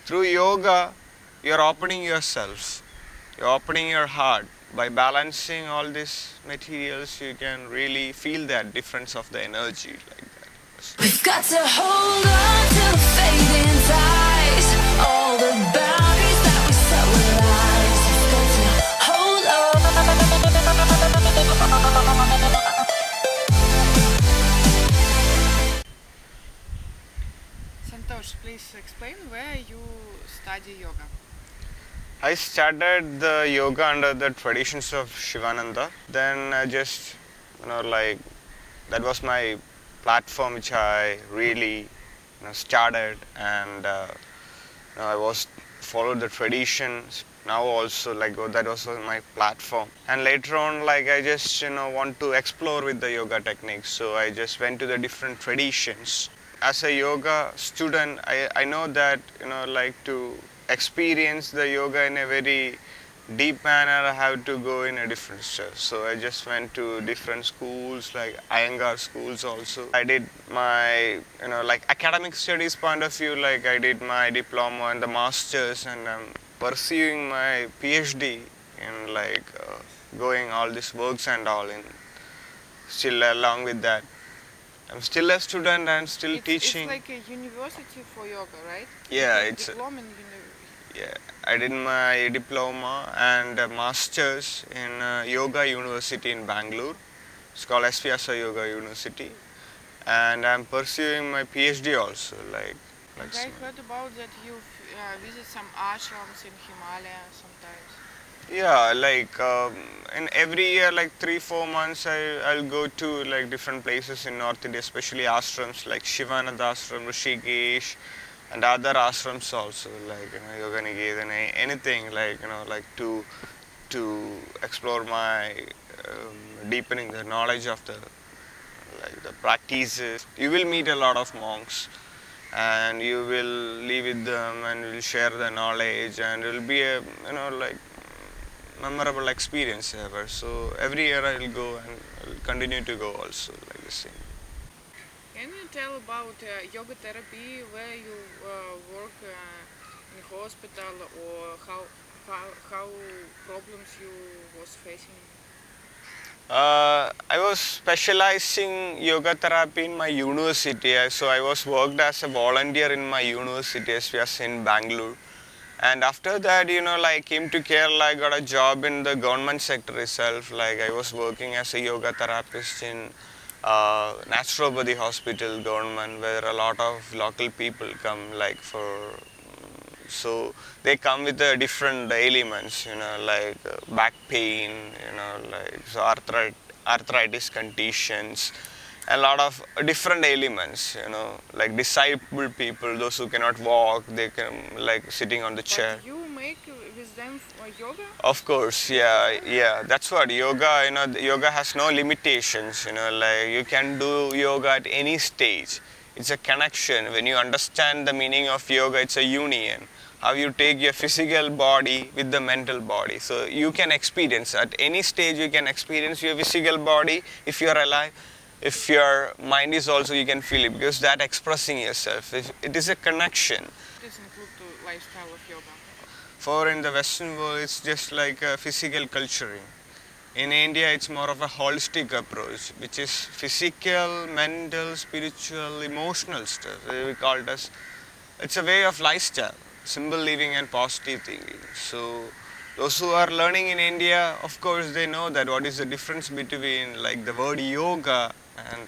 Through yoga, you're opening yourself, you're opening your heart. By balancing all these materials, you can really feel that difference of the energy like that. We've got to hold on to the fading tides, all the boundaries that we set with lies. We've got to hold on. Santhosh, please explain where you study yoga. I started the yoga under the traditions of Shivananda. Then I just, that was my platform which I really started, and I was followed the traditions. Now also that was my platform. And later on, I just want to explore with the yoga techniques. So I just went to the different traditions. As a yoga student, I know that to experience the yoga in a very deep manner, I have to go in a different step. So I just went to different schools, like Iyengar schools also. I did my, academic studies point of view, I did my diploma and the masters, and I'm pursuing my PhD in going all these works and all. In still along with that, I'm still a student and still teaching. It's like a university for yoga, right? Yeah, it's a diploma in yeah, I did my diploma and a master's in Yoga University in Bangalore. It's called SVYASA Yoga University, and I'm pursuing my PhD also. I heard about that you visit some ashrams in Himalaya sometimes. Yeah, in every year, 3-4 months, I'll go to different places in North India, especially ashrams like Shivananda Ashram, Rishikesh, and other ashrams also, Yoga Niketan, anything to explore my deepening the knowledge of the practices. You will meet a lot of monks, and you will live with them, and will share the knowledge, and it will be a memorable experience ever. So every year I will go, and I will continue to go also the same. Can you tell about yoga therapy, where you work in hospital, or how problems you was facing? I was specializing yoga therapy in my university, so I was worked as a volunteer in my university, SVYASA in Bangalore. And after that, I came to Kerala, I got a job in the government sector itself. I was working as a yoga therapist in Naturopathy Hospital government, where a lot of local people come so they come with different ailments, back pain, so arthritis conditions, a lot of different ailments, disabled people, those who cannot walk, they can sitting on the chair. But you make with them yoga? Of course, yeah. That's what yoga. Yoga has no limitations. You can do yoga at any stage. It's a connection. When you understand the meaning of yoga, it's a union. How you take your physical body with the mental body. So you can experience at any stage. You can experience your physical body if you are alive. If your mind is also, you can feel it, because that expressing yourself. It is a connection. What is include the lifestyle of yoga? For in the Western world, it's just like a physical culturing. In India, it's more of a holistic approach, which is physical, mental, spiritual, emotional stuff. We call it as, it's a way of lifestyle, simple living and positive thinking. So those who are learning in India, of course, they know that what is the difference between the word yoga and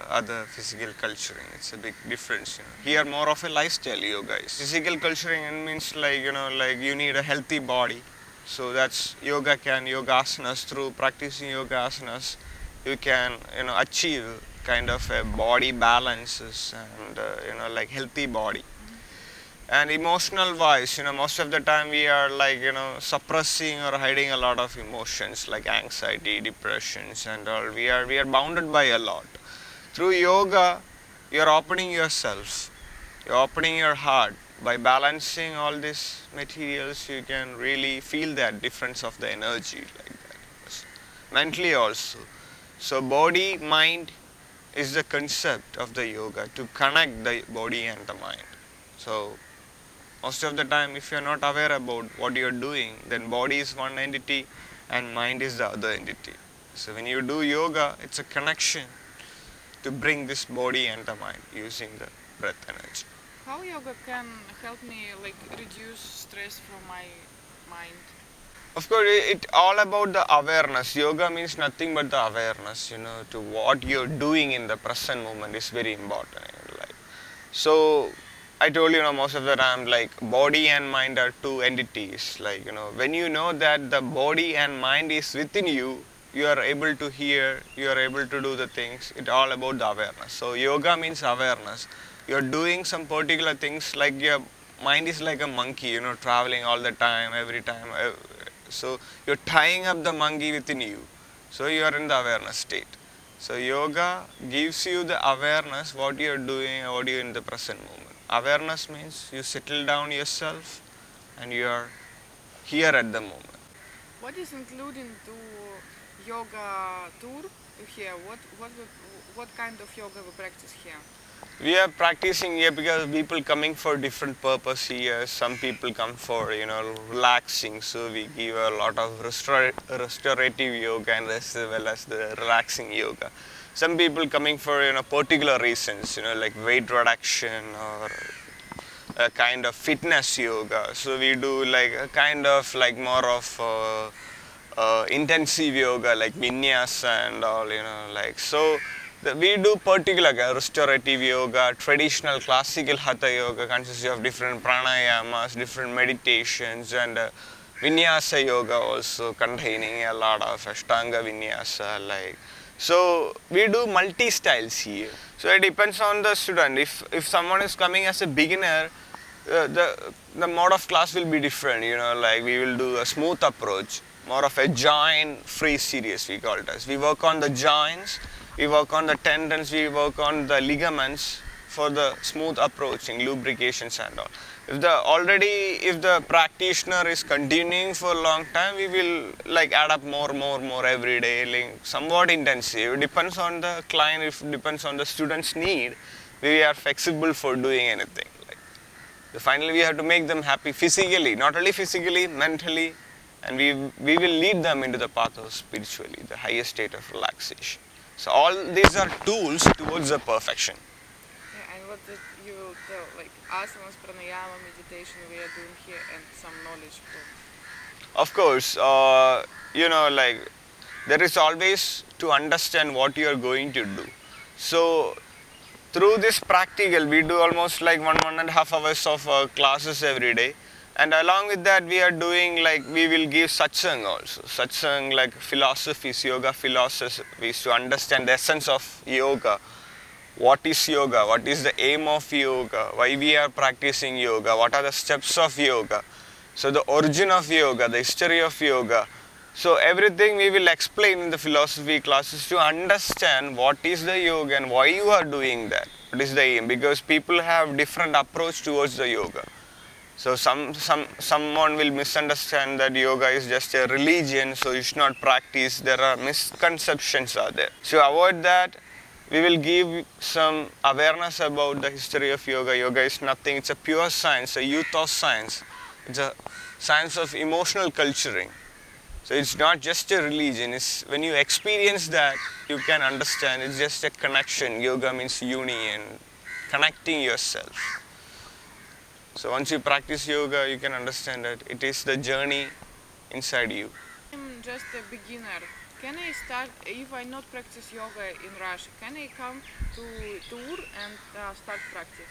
other physical culturing. It's a big difference. Here, more of a lifestyle yoga is. Physical culturing means you need a healthy body. So that's yoga asanas. Through practicing yoga asanas, you can achieve kind of a body balances and healthy body. And emotional wise, most of the time we are suppressing or hiding a lot of emotions like anxiety, depressions and all. We are bounded by a lot. Through yoga, you're opening yourself, you're opening your heart. By balancing all these materials, you can really feel that difference of the energy like that. Mentally also. So body, mind is the concept of the yoga, to connect the body and the mind. So Most of the time, if you're not aware about what you're doing, then body is one entity and mind is the other entity. So when you do yoga, it's a connection to bring this body and the mind using the breath energy. How yoga can help me like reduce stress from my mind? Of course, it all about the awareness. Yoga means nothing but the awareness, to what you're doing in the present moment is very important in your life. So, I told you, most of the time, like body and mind are two entities. Like, when you know that the body and mind is within you, you are able to hear, you are able to do the things. It's all about the awareness. So, yoga means awareness. You're doing some particular things, like your mind is like a monkey, traveling all the time, every time. So you're tying up the monkey within you. So you are in the awareness state. So yoga gives you the awareness what you're doing, what you're in the present moment. Awareness means you settle down yourself and you are here at the moment. What is included into Yoga-Tour here? What kind of yoga we practice here? We are practicing here because people coming for different purpose here. Some people come for relaxing, so we give a lot of restorative yoga and as well as the relaxing yoga. Some people coming for particular reasons, like weight reduction or a kind of fitness yoga. So we do like a kind of like more of intensive yoga like vinyasa and all, so. We do particular restorative yoga, traditional classical hatha yoga consists of different pranayamas, different meditations, and vinyasa yoga also containing a lot of ashtanga vinyasa. So we do multi-styles here. So it depends on the student. If someone is coming as a beginner, the mode of class will be different. Like we will do a smooth approach, more of a joint-free series we call it as. We work on the joints. We work on the tendons, we work on the ligaments for the smooth approaching, lubrications and all. If the practitioner is continuing for a long time, we will like add up more every day, like somewhat intensive. It depends on the client, it depends on the student's need. We are flexible for doing anything. Finally, we have to make them happy physically, not only physically, mentally, and we will lead them into the path of spiritually, the highest state of relaxation. So all these are tools towards the perfection. Yeah, and what did you will tell, like asanas, pranayama, meditation we are doing here and some knowledge too. Of course, like there is always to understand what you are going to do. So through this practical, we do almost like 1.5 hours of classes every day. And along with that, we are doing like, we will give satsang also. Satsang like philosophies, yoga philosophies to understand the essence of yoga. What is yoga? What is the aim of yoga? Why we are practicing yoga? What are the steps of yoga? So the origin of yoga, the history of yoga. So everything we will explain in the philosophy classes to understand what is the yoga and why you are doing that. What is the aim? Because people have different approach towards the yoga. So someone will misunderstand that yoga is just a religion, so you should not practice. There are misconceptions are there. So to avoid that, we will give some awareness about the history of yoga. Yoga is nothing, it's a pure science, a youth of science. It's a science of emotional culturing. So it's not just a religion, it's when you experience that, you can understand it's just a connection. Yoga means union, connecting yourself. So once you practice yoga, you can understand that it is the journey inside you. I'm just a beginner. Can I start, if I not practice yoga in Russia, can I come to tour and start practice?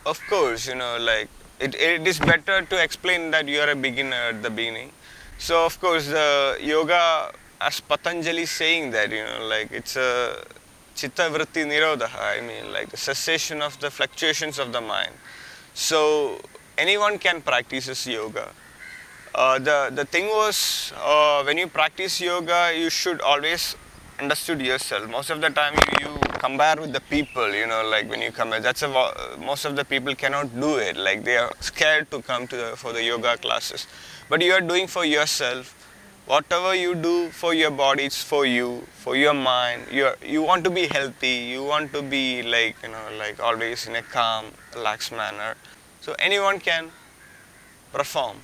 Of course, like it is better to explain that you are a beginner at the beginning. So of course the yoga, as Patanjali is saying that, like it's a chitta vritti nirodha, like the cessation of the fluctuations of the mind. So anyone can practice yoga. The thing was, when you practice yoga, you should always understood yourself. Most of the time you compare with the people, like when you compare, most of the people cannot do it. Like they are scared to come for the yoga classes. But you are doing for yourself. Whatever you do for your body, it's for you, for your mind. You want to be healthy. You want to be like always in a calm, relaxed manner. So anyone can perform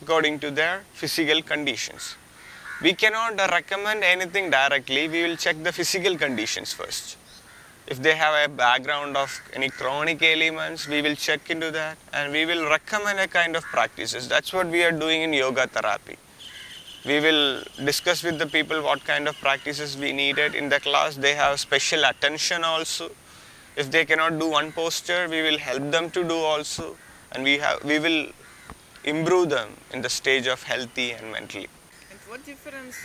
according to their physical conditions. We cannot recommend anything directly, we will check the physical conditions first. If they have a background of any chronic ailments, we will check into that and we will recommend a kind of practices. That's what we are doing in yoga therapy. We will discuss with the people what kind of practices we needed. In the class they have special attention also. If they cannot do one posture, we will help them to do also, and we will improve them in the stage of healthy and mentally. And what difference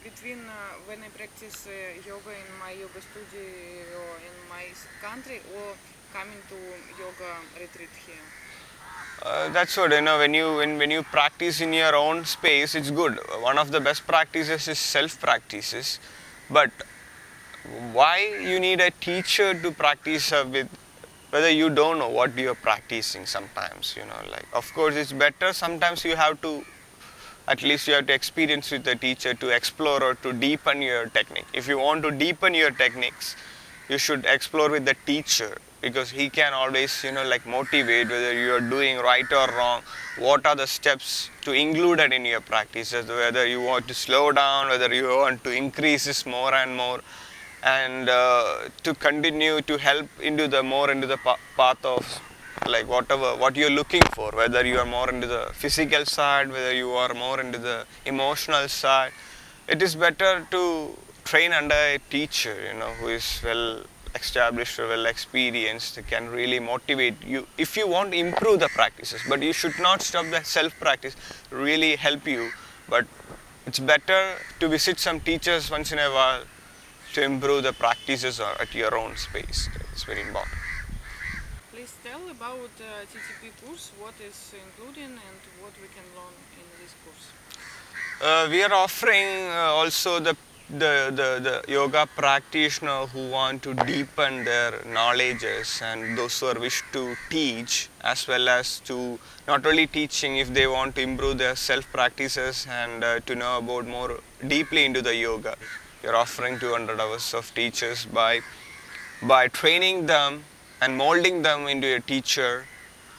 between when I practice yoga in my yoga studio or in my country or coming to yoga retreat here? That's what, when you practice in your own space, it's good. One of the best practices is self-practices, but why you need a teacher to practice with, whether you don't know what you are practicing sometimes, of course it's better sometimes you have to, at least you have to experience with the teacher to explore or to deepen your technique. If you want to deepen your techniques, you should explore with the teacher, because he can always motivate whether you are doing right or wrong, what are the steps to include it in your practices, whether you want to slow down, whether you want to increase this more and more, and to continue to help into the path of what you're looking for, whether you are more into the physical side, whether you are more into the emotional side. It is better to train under a teacher, who is well established or well experienced, can really motivate you if you want to improve the practices. But you should not stop the self-practice, really help you. But it's better to visit some teachers once in a while to improve the practices at your own space. It's very important. Please tell about TTP course, what is included and what we can learn in this course. We are offering also the yoga practitioner who want to deepen their knowledges, and those who are wish to teach, as well as to not only teaching, if they want to improve their self practices and to know about more deeply into the yoga. We are offering 200 hours of teachers by training them and molding them into a teacher,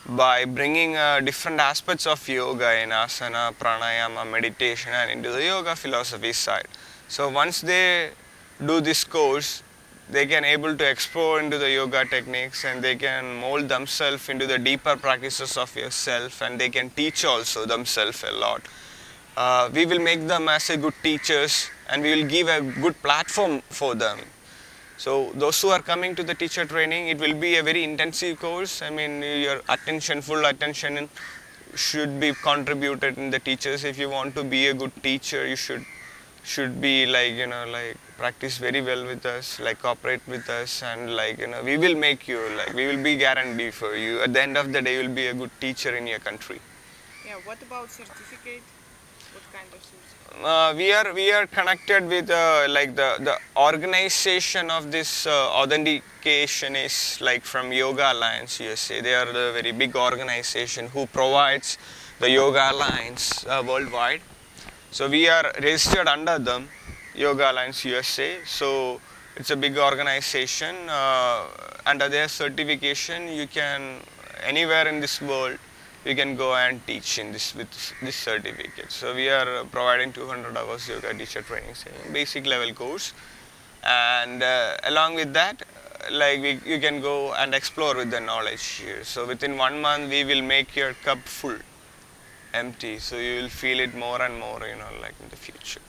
by bringing different aspects of yoga in asana, pranayama, meditation, and into the yoga philosophy side. So once they do this course, they can able to explore into the yoga techniques, and they can mold themselves into the deeper practices of yourself, and they can teach also themselves a lot. We will make them as a good teachers, and we will give a good platform for them. So those who are coming to the teacher training, it will be a very intensive course. I mean, your attention, full attention should be contributed in the teachers. If you want to be a good teacher, you should be practice very well with us, cooperate with us, and we will make you, we will be guarantee for you. At the end of the day, you will be a good teacher in your country. Yeah, what about certificate? What kind of certificate? We are connected with the organization of this authentication is from Yoga Alliance USA. They are the very big organization who provides the Yoga Alliance worldwide. So we are registered under them, Yoga Alliance USA. So it's a big organization. Under their certification, you can anywhere in this world you can go and teach in this with this certificate. So we are providing 200 hours yoga teacher training, basic level course, and along with that, you can go and explore with the knowledge here. So within 1 month, we will make your cup full, empty. So you will feel it more and more, in the future.